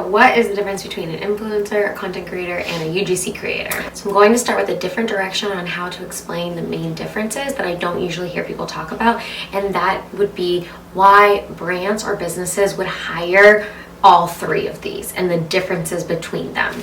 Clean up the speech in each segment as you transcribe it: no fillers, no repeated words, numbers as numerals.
what is the difference between an influencer, a content creator, and a UGC creator? So I'm going to start with a different direction on how to explain the main differences that I don't usually hear people talk about, and that would be why brands or businesses would hire all three of these and the differences between them.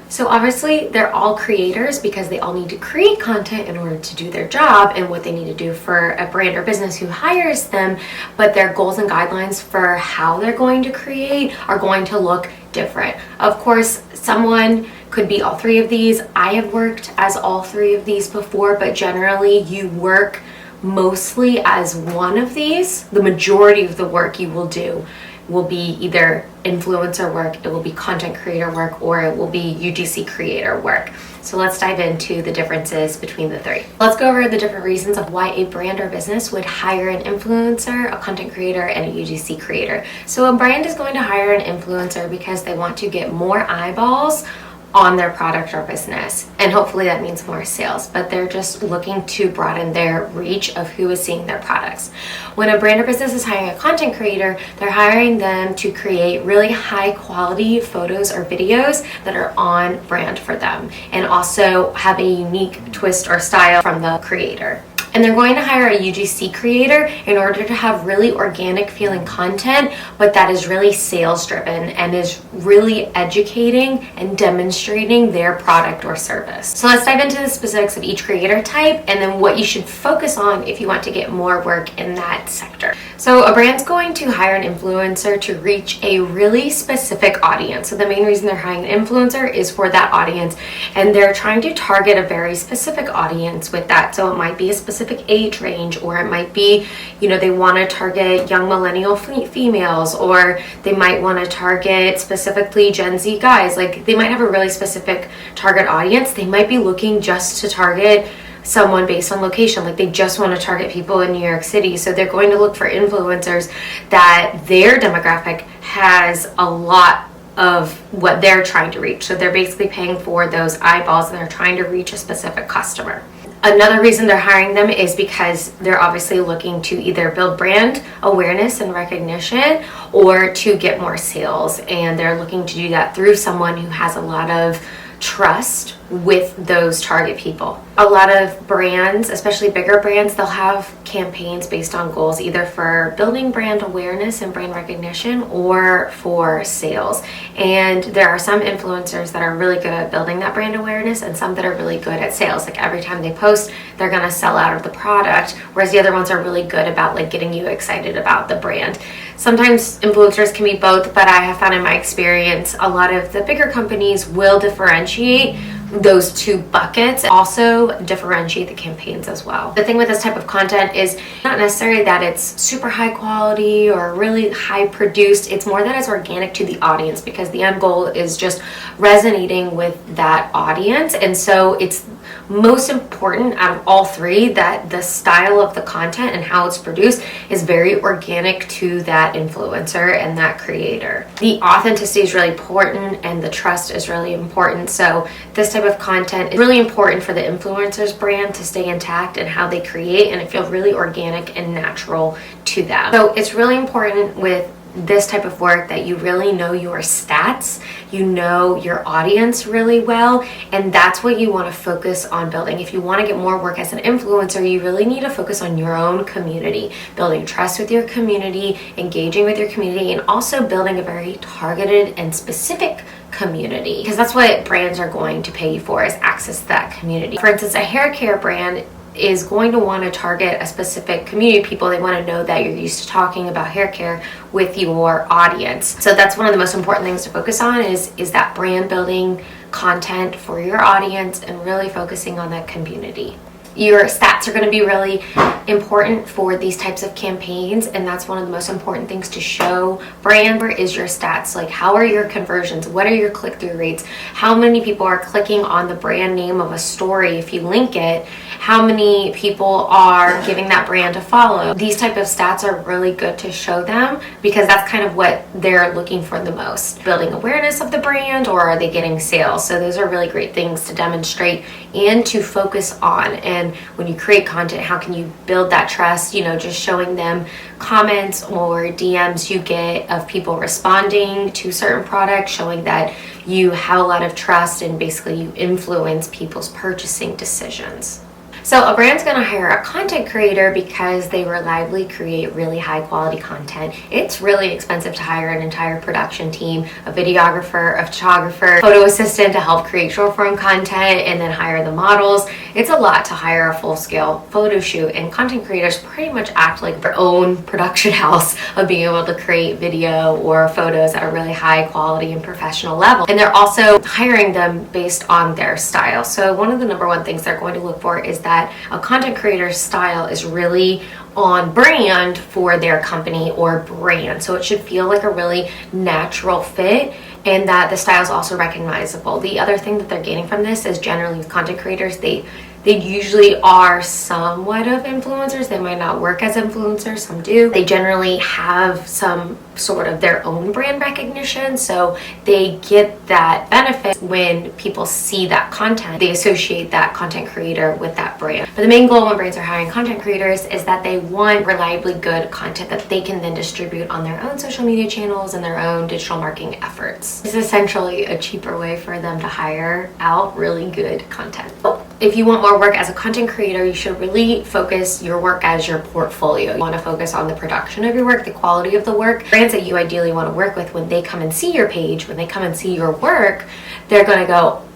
So obviously they're all creators because they all need to create content in order to do their job and what they need to do for a brand or business who hires them, but their goals and guidelines for how they're going to create are going to look different. Of course, someone could be all three of these. I have worked as all three of these before, but generally you work mostly as one of these. The majority of the work you will do will be either influencer work, it will be content creator work, or it will be UGC creator work. So let's dive into the differences between the three. Let's go over the different reasons of why a brand or business would hire an influencer, a content creator, and a UGC creator. So a brand is going to hire an influencer because they want to get more eyeballs on their product or business, and hopefully that means more sales, but they're just looking to broaden their reach of who is seeing their products. When a brand or business is hiring a content creator, they're hiring them to create really high quality photos or videos that are on brand for them and also have a unique twist or style from the creator. And they're going to hire a UGC creator in order to have really organic feeling content, but that is really sales driven and is really educating and demonstrating their product or service. So let's dive into the specifics of each creator type and then what you should focus on if you want to get more work in that sector. So a brand's going to hire an influencer to reach a really specific audience. So the main reason they're hiring an influencer is for that audience, and they're trying to target a very specific audience with that. So it might be a specific age range, or it might be, they want to target young millennial females, or they might want to target specifically Gen Z guys. Like, they might have a really specific target audience. They might be looking just to target someone based on location, like they just want to target people in New York City. So they're going to look for influencers that their demographic has a lot of what they're trying to reach. So they're basically paying for those eyeballs and they're trying to reach a specific customer. Another reason they're hiring them is because they're obviously looking to either build brand awareness and recognition or to get more sales, and they're looking to do that through someone who has a lot of trust with those target people. A lot of brands, especially bigger brands, they'll have campaigns based on goals, either for building brand awareness and brand recognition or for sales. And there are some influencers that are really good at building that brand awareness and some that are really good at sales. Like, every time they post, they're gonna sell out of the product, whereas the other ones are really good about like getting you excited about the brand. Sometimes influencers can be both, but I have found in my experience a lot of the bigger companies will differentiate those two buckets, also differentiate the campaigns as well. The thing with this type of content is not necessarily that it's super high quality or really high produced. It's more that it's organic to the audience, because the end goal is just resonating with that audience. And so it's most important out of all three that the style of the content and how it's produced is very organic to that influencer and that creator. The authenticity is really important and the trust is really important. So this type of content is really important for the influencer's brand to stay intact and how they create, and it feels really organic and natural to them. So it's really important with this type of work that you really know your stats, you know your audience really well, and that's what you want to focus on building. If you want to get more work as an influencer, you really need to focus on your own community, building trust with your community, engaging with your community, and also building a very targeted and specific community, because that's what brands are going to pay you for, is access to that community. For instance, a hair care brand is going to want to target a specific community of people. They want to know that you're used to talking about hair care with your audience. So that's one of the most important things to focus on is that brand building content for your audience and really focusing on that community. Your stats are going to be really important for these types of campaigns, and that's one of the most important things to show brand is your stats. Like, how are your conversions? What are your click-through rates? How many people are clicking on the brand name of a story if you link it? How many people are giving that brand a follow? These type of stats are really good to show them, because that's kind of what they're looking for the most. Building awareness of the brand, or are they getting sales? So those are really great things to demonstrate and to focus on. And can, when you create content, how can you build that trust? You know, just showing them comments or DMs you get of people responding to certain products, showing that you have a lot of trust and basically you influence people's purchasing decisions. So a brand's gonna hire a content creator because they reliably create really high quality content. It's really expensive to hire an entire production team, a videographer, a photographer, photo assistant to help create short form content, and then hire the models. It's a lot to hire a full scale photo shoot, and content creators pretty much act like their own production house of being able to create video or photos at a really high quality and professional level. And they're also hiring them based on their style. So one of the number one things they're going to look for is that a content creator's style is really on brand for their company or brand. So it should feel like a really natural fit, and that the style is also recognizable. The other thing that they're gaining from this is generally with content creators, they usually are somewhat of influencers. They might not work as influencers, some do. They generally have some sort of their own brand recognition, so they get that benefit when people see that content. They associate that content creator with that brand. But the main goal when brands are hiring content creators is that they want reliably good content that they can then distribute on their own social media channels and their own digital marketing efforts. It's essentially a cheaper way for them to hire out really good content. If you want more work as a content creator, you should really focus your work as your portfolio. You want to focus on the production of your work, the quality of the work. Brands that you ideally want to work with, when they come and see your page, when they come and see your work, they're going to go,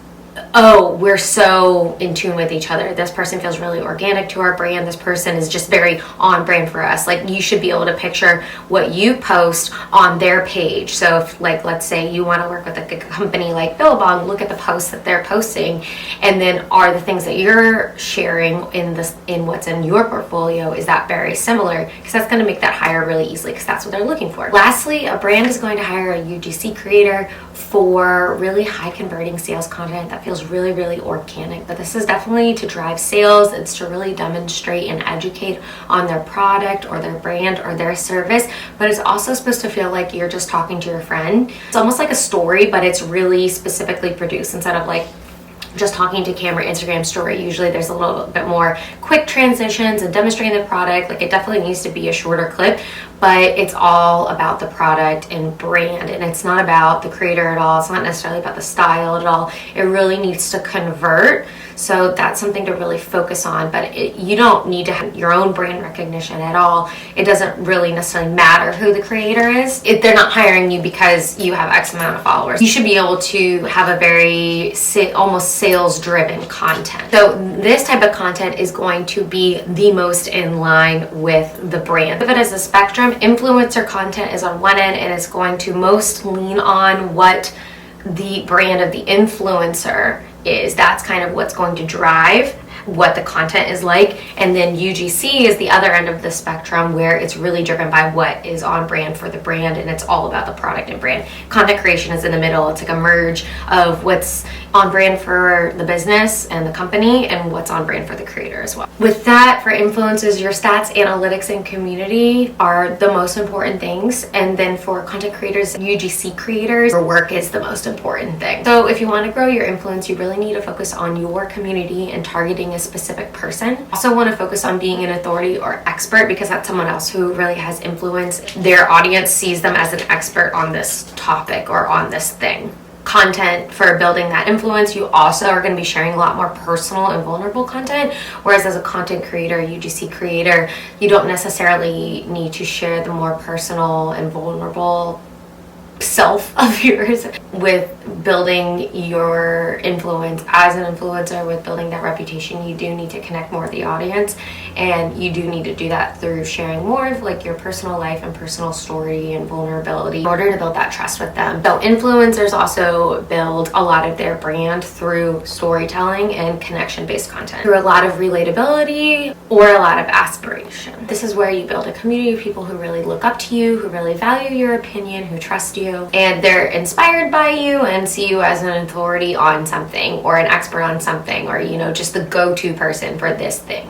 oh, we're so in tune with each other. This person feels really organic to our brand. This person is just very on brand for us. Like, you should be able to picture what you post on their page. So if, like, let's say you want to work with a company like Billabong, look at the posts that they're posting, and then are the things that you're sharing in what's in your portfolio, is that very similar? Because that's going to make that hire really easily, because that's what they're looking for. Lastly, a brand is going to hire a UGC creator for really high converting sales content that feels really, really organic. But this is definitely to drive sales. It's to really demonstrate and educate on their product or their brand or their service. But it's also supposed to feel like you're just talking to your friend. It's almost like a story, but it's really specifically produced instead of like just talking to camera Instagram story. Usually there's a little bit more quick transitions and demonstrating the product. Like, it definitely needs to be a shorter clip, but it's all about the product and brand, and it's not about the creator at all. It's not necessarily about the style at all. It really needs to convert. So that's something to really focus on, but you don't need to have your own brand recognition at all. It doesn't really necessarily matter who the creator is. If they're not hiring you because you have X amount of followers, you should be able to have a very almost sales driven content. So this type of content is going to be the most in line with the brand. If it is a spectrum, influencer content is on one end, and it's going to most lean on what the brand of the influencer is. That's kind of what's going to drive what the content is like. And then UGC is the other end of the spectrum, where it's really driven by what is on brand for the brand, and it's all about the product and brand. Content creation is in the middle. It's like a merge of what's on brand for the business and the company and what's on brand for the creator as well. With that, for influencers, your stats, analytics, and community are the most important things. And then for content creators, UGC creators, your work is the most important thing. So if you want to grow your influence, you really need to focus on your community and targeting a specific person. Also want to focus on being an authority or expert, because that's someone else who really has influence. Their audience sees them as an expert on this topic or on this thing. Content for building that influence, you also are going to be sharing a lot more personal and vulnerable content, whereas as a content creator, UGC creator, you don't necessarily need to share the more personal and vulnerable self of yours. With building your influence as an influencer, with building that reputation, you do need to connect more with the audience, and you do need to do that through sharing more of like your personal life and personal story and vulnerability in order to build that trust with them. So influencers also build a lot of their brand through storytelling and connection-based content, through a lot of relatability or a lot of aspiration. This is where you build a community of people who really look up to you, who really value your opinion, who trust you, and they're inspired by you and see you as an authority on something or an expert on something, or, you know, just the go-to person for this thing.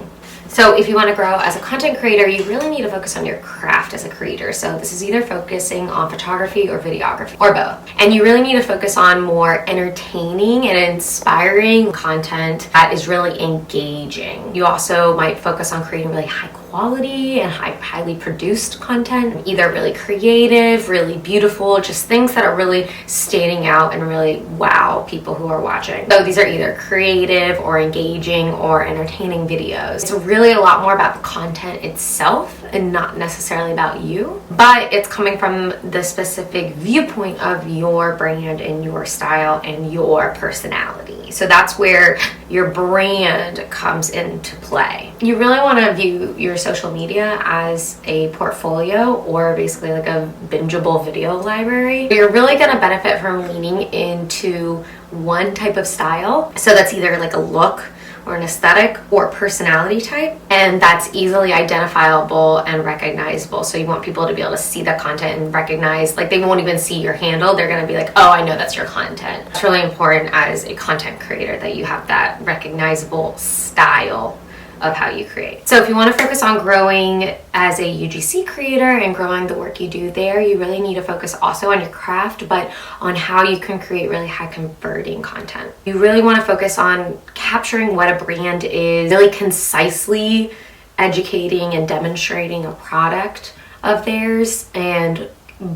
So if you want to grow as a content creator, you really need to focus on your craft as a creator. So this is either focusing on photography or videography or both. And you really need to focus on more entertaining and inspiring content that is really engaging. You also might focus on creating really high quality and highly produced content, either really creative, really beautiful, just things that are really standing out and really wow people who are watching. So these are either creative or engaging or entertaining videos. It's really a lot more about the content itself and not necessarily about you, but it's coming from the specific viewpoint of your brand and your style and your personality. So that's where your brand comes into play. You really want to view your social media as a portfolio or basically like a bingeable video library. You're really going to benefit from leaning into one type of style. So that's either like a look or an aesthetic or personality type, and that's easily identifiable and recognizable. So you want people to be able to see that content and recognize, like they won't even see your handle, they're gonna be like, oh, I know that's your content. It's really important as a content creator that you have that recognizable style of how you create. So if you want to focus on growing as a UGC creator and growing the work you do there, you really need to focus also on your craft, but on how you can create really high converting content. You really want to focus on capturing what a brand is, really concisely educating and demonstrating a product of theirs and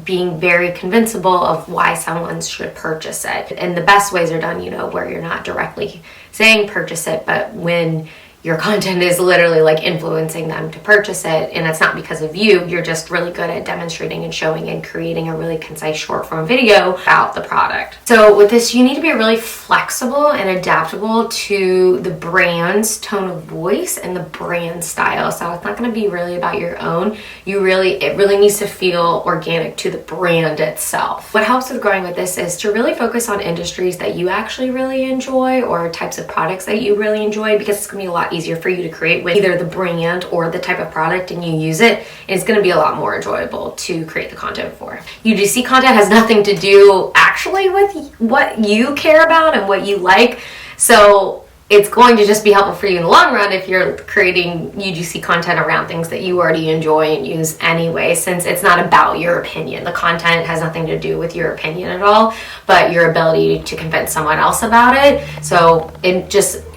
being very convincible of why someone should purchase it. And the best ways are done, where you're not directly saying purchase it, but when your content is literally like influencing them to purchase it, and it's not because of you, you're just really good at demonstrating and showing and creating a really concise short form video about the product. So with this, you need to be really flexible and adaptable to the brand's tone of voice and the brand style. So it's not going to be really about your own. It really needs to feel organic to the brand itself. What helps with growing with this is to really focus on industries that you actually really enjoy or types of products that you really enjoy, because it's going to be a lot easier for you to create with either the brand or the type of product and you use it. It's going to be a lot more enjoyable to create the content for. UGC content has nothing to do actually with what you care about and what you like. So it's going to just be helpful for you in the long run if you're creating UGC content around things that you already enjoy and use anyway, since it's not about your opinion. The content has nothing to do with your opinion at all, but your ability to convince someone else about it. So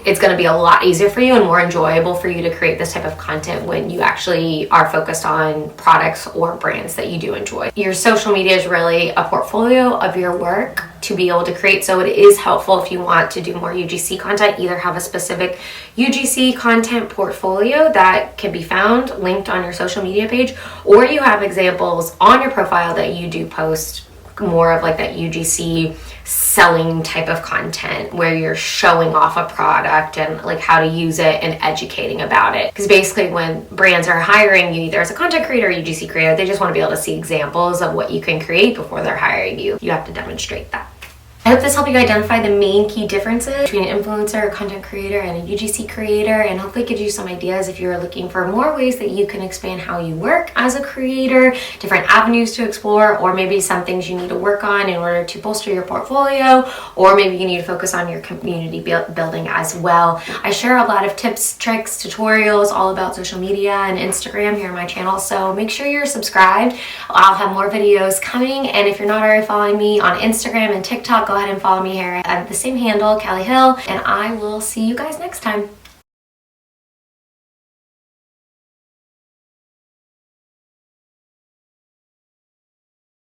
it's going to be a lot easier for you and more enjoyable for you to create this type of content when you actually are focused on products or brands that you do enjoy. Your social media is really a portfolio of your work to be able to create. So it is helpful if you want to do more UGC content, either have a specific UGC content portfolio that can be found linked on your social media page, or you have examples on your profile that you do post more of like that UGC selling type of content where you're showing off a product and like how to use it and educating about it. Because basically when brands are hiring you either as a content creator or UGC creator, they just want to be able to see examples of what you can create before they're hiring you. You have to demonstrate that. I hope this helped you identify the main key differences between an influencer, a content creator, and a UGC creator, and hopefully gives you some ideas if you're looking for more ways that you can expand how you work as a creator, different avenues to explore, or maybe some things you need to work on in order to bolster your portfolio, or maybe you need to focus on your community building as well. I share a lot of tips, tricks, tutorials all about social media and Instagram here on my channel, so make sure you're subscribed. I'll have more videos coming, and if you're not already following me on Instagram and TikTok, go ahead and follow me here at the same handle, Callie Hill, and I will see you guys next time.